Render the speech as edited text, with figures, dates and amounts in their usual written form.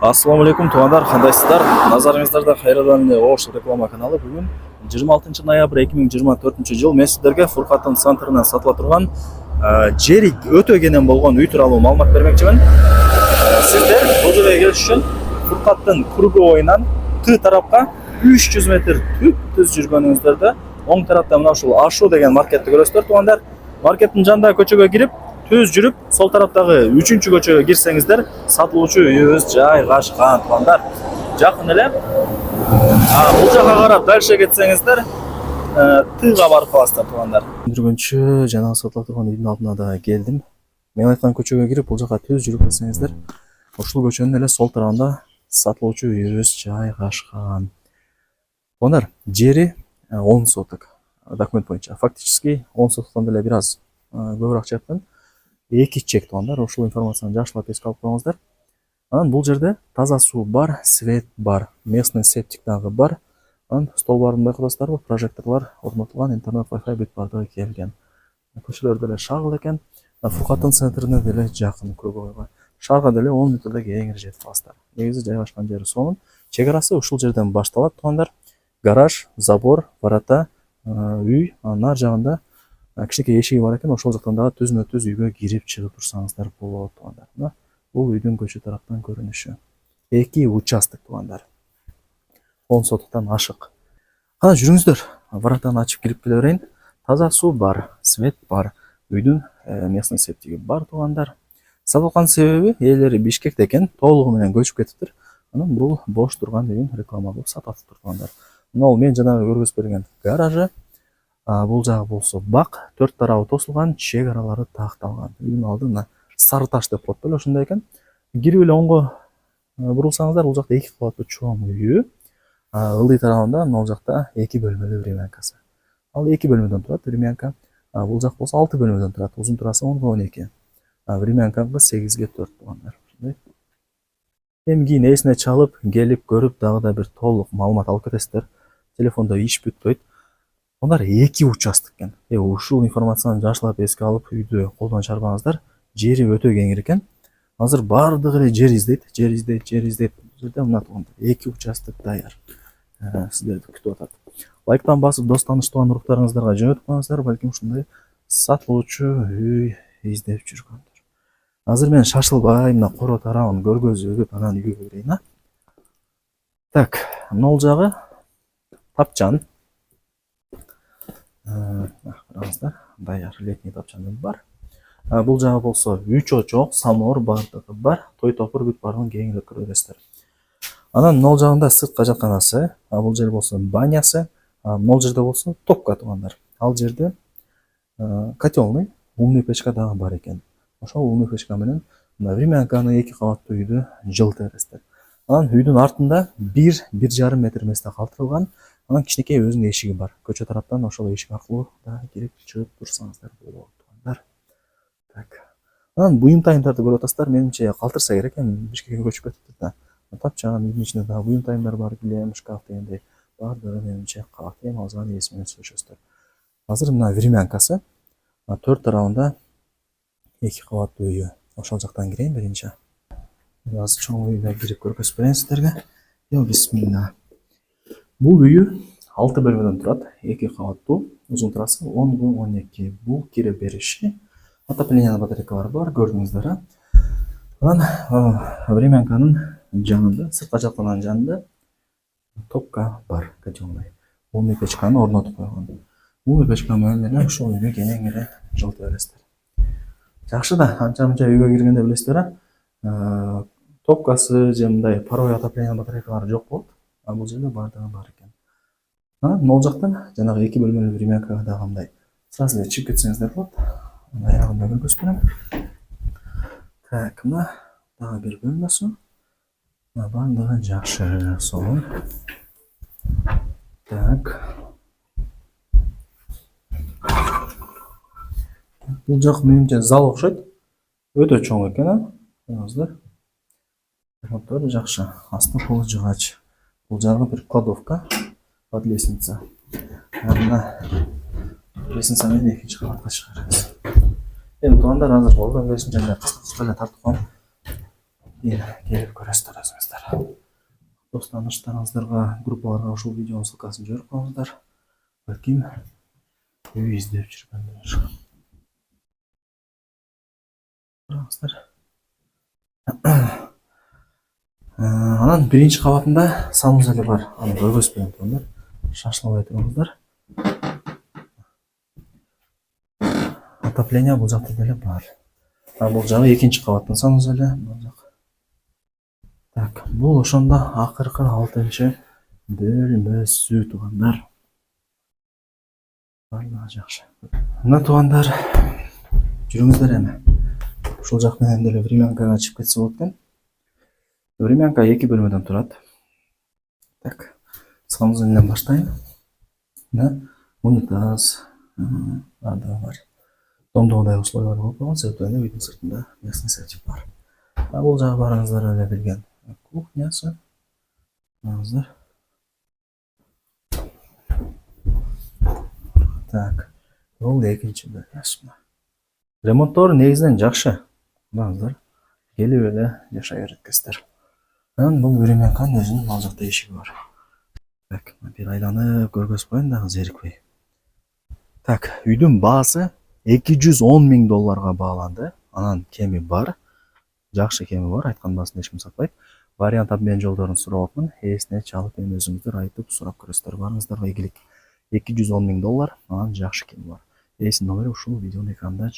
Assalamu alaikum туғандар, қандайсыздар? Назарыңыздарда қайрадан Ош реклама каналы. Бүгін 26 ноябрь 2024 жыл мен сіздерге Фурқаттың центрінен сатыла тұрған жері өте кенен болған үй туралы маалымат бермекчімін. Сіздер бұл жерге келіш үшін Фурқаттың круговойынан Т тарапқа 300 метр түз жүргеніңіздерді оң тарапта мына ушул Ашу деген маркетті көресіздер туғандар. Маркеттің жанындағы көчөгө кирип түз жүрүп, сол тараптагы 3-чү көчөгө кирсеңиздер, сатылуучу үйүбүз жайгашкан туғандар. Жакын эле. Бул жака карап дальше кетсеңиздер, Тыга барып каласыздар туғандар. Жүргөнчү жана сатыла турган үйдүн алдына да келдим. Мен айткан көчөгө кирип, бул жака түз жүрүп кетсеңиздер, ушул көчөнүн эле сол тарабында сатылуучу үйүбүз жайгашкан. Туғандар, жери 10 соток. Документ боюнча фактически 10 соттон деле бир аз көбүрөөк чыгат. 2 чек туғандар, ошол информацияны жакшылап эске алып коюңуздар. Анан бул жерде таза суу бар, свет бар, местный септик дагы бар. Анан столбарын байкадасыздарбы, прожекторлор орнотулган, интернет Wi-Fi бүт бардыгы келген. Көчөлөр деле шагыл экен. Фуркаттын центрине деле жакын круговойго. Шаарга деле 10 мүнөттө кеңири жетип каласыздар. Негизи жайгашкан жери сонун. Чек арасы ушул жерден башталат туғандар. Гараж, забор, ворота, үй, ар жагында кичинекей эшиги бар экен, ошол жактан дагы түзмө-түз үйгө кирип чыгып турсаңыздар болот туғандар. Бул үйдүн көчө тараптан көрүнүшү. 2 участок туғандар. 10 сотуктан ашык. Кана жүрүңүздөр. Воротаны ачып кирип келе берейин. Таза суу бар, свет бар, үйдүн местный септиги бар туғандар. Сатылган себеби ээлери Бишкекте экен, толугу менен көчүп кетиптир. Анан бул бош турган үйүн реклама кылып сататыптыр туғандар. Мына мен жанагы көргөзүп берген гаражы. Бул жагы болсо бак, 4 тарабы тосулган, чек аралары такталган. Үйдүн алдына сары таш деп коет беле, ошондой экен. Кирип эле оңго бурулсаңыздар, бул жакта 2 кабаттуу чоң үйү. Ылдый тарабында могул жакта 2 бөлмөлүү времянкасы. Ал 2 бөлмөдөн турат времянка. Бул жак болсо 6 бөлмөдөн турат. Узун турасы 10-12. Времянкага 8-4 туғандар. Эми кийин эсине чалып, келип көрүп дагы да бир толук маалымат алып кетесиздер. Телефондо иш бүтпөйт. Ондар 2 участок экен. Ушул информацияны жакшылап эске алып, үйдү колдон чарбаңыздар. Жери өтө кеңир экен. Азыр бардыгы эле жер издейт. Жерде мына тугандар 2 участок даяр. Сиздерди күтүп атат. Лайктан басып, дос таныш тууган уруктарыңыздарга жөнөтүп коюңуздар, балким ушундай сатылуучу үй издеп жүргөндөр. Азыр мен шашылбай, мына кoro тарабын көргөзүп, анан үйгө кирейин. Так, мына жагы тапчан. Караңыздар, даяр летний тапчаным бар. Бул жагы болсо 3 очок, самор бардыгы бар, той топур бүт бардыгын кеңири көрөсүздөр. Анан мына жагында сыртка жатканасы, бул жер болсо банясы, мына жерде болсо топка тугандар. Ал жерде котелный, умный печка дагы бар экен. Ошол умный печка менен времянканы 2 кабаттуу үйдү жылыта бересиздер. Анан үйдүн артында 1-1,5 метр месте калтырылган. Анан кичинекей өзүнүн эшиги бар. Көчө тараптан ошол эшик аркылуу да кирип чыгып турсаңыздар болот тугандар. Так. Анан буюм-тайымдарды көрүп атасыздар. Менимче калтырса керек, эми Бишкекке көчүп кетиптир да. Тапчан үйдүн ичинде да буюм-тайымдар бар, килем, шкаф дегендей бардыгы менимче калат. Эми алган эс менен сүйлөшөсүздөр. Азыр мына времянкасы 4 тарабында 2 кабаттуу үйү. Ошол жактан кирейин биринчи. Азыр чоң үйгө кирип көргөзүп берейин сиздерге. Бисмилла. Бул үйү 6 бөлмөдөн турат, 2 кабаттуу, узун турасы 10-12. Бул кире бериши. Отопление батарейкалары бар, көрдүңүздөр. Анан времянканын жанында, сыртка жатканын жанында топка бар, котелный. Умный печканы орнотуп койгон. Умный печка менен эле ушул үйгө кеңири жылыта бересиздер. Жакшы да, анча-мынча үйгө киргенде билесиздер, топкасы же мындай паровой отопление батарейкалары жок болот. Бул жерде бардыгы бар экен. Могул жактан жанагы 2 бөлмөлүү времянкага дагы мындай сразу эле чыгып кетсеңиздер болот. Аягында көргөзүп берем. Так, мына дагы бир бөлмөсү. Бардыгы жакшы, сонун. Так. Бул жак менимче зал окшойт. Өтө чоң экен, караңыздар. Ремонттор жакшы. Асты полу жыгач. Бул жагы бир кладовка, под лестница. Мына лестница менен 2-чи кабатка чыгарабыз. Эми тугандар азыр колдон келишинче кыска эле тартып коем. Келип көрөсүздөр өзүңүздөр. дос таныштарыңыздарга, группаларга ушул видеонун ссылкасын жиберип коюңуздар. Балким үй издеп жүргөндөр. Караңыздар. Анан биринчи кабатында санузелі бар. Аны көргөзбөйм туугандар. Шашылбай туруңуздар. Отопление бул жакта деле бар. Бул жагы экинчи кабаттын санузелі. Бул жак. Так, бул ошондо акыркы 6-чы бөлмөсү туугандар. Барлыгы жакшы. Мына туугандар, жүрүңүздөр эми. Ушул жак менен деле времянкага чыгып кетсе болот экен. Времянка 2 бөлмөдөн турат. Так, санузелден баштайын. Мына унитаз, бар. Домдогудай условиялар болуп калган, себептен үйдүн сыртында местный сертиф бар. Бул жагы барыңыздар эле билген кухнясы. Караңыздар. Так, бул экинчи бөлмөсү. Ремонттор негизинен жакшы. Караңыздар. Келип эле жашай бересиздер. Анан бул времянканын өзүнүн ал жакта эшиги бар. Так, бир айланып көргөзүп коеюн дагы зерикпей. Так, үйдүн баасы $210,000 бааланды. Анан кеми бар. Жакшы кеми бар, айткан баасын эч ким сатпайт. Вариант обмен жолдорун сурап атмын. Эсине чалып эми өзүңүздөр айтып сурап көрөсүздөр. Барыңыздарга ийгилик. $210,000, анан жакшы кеми бар. Эсинин номери ушул видеонун экранында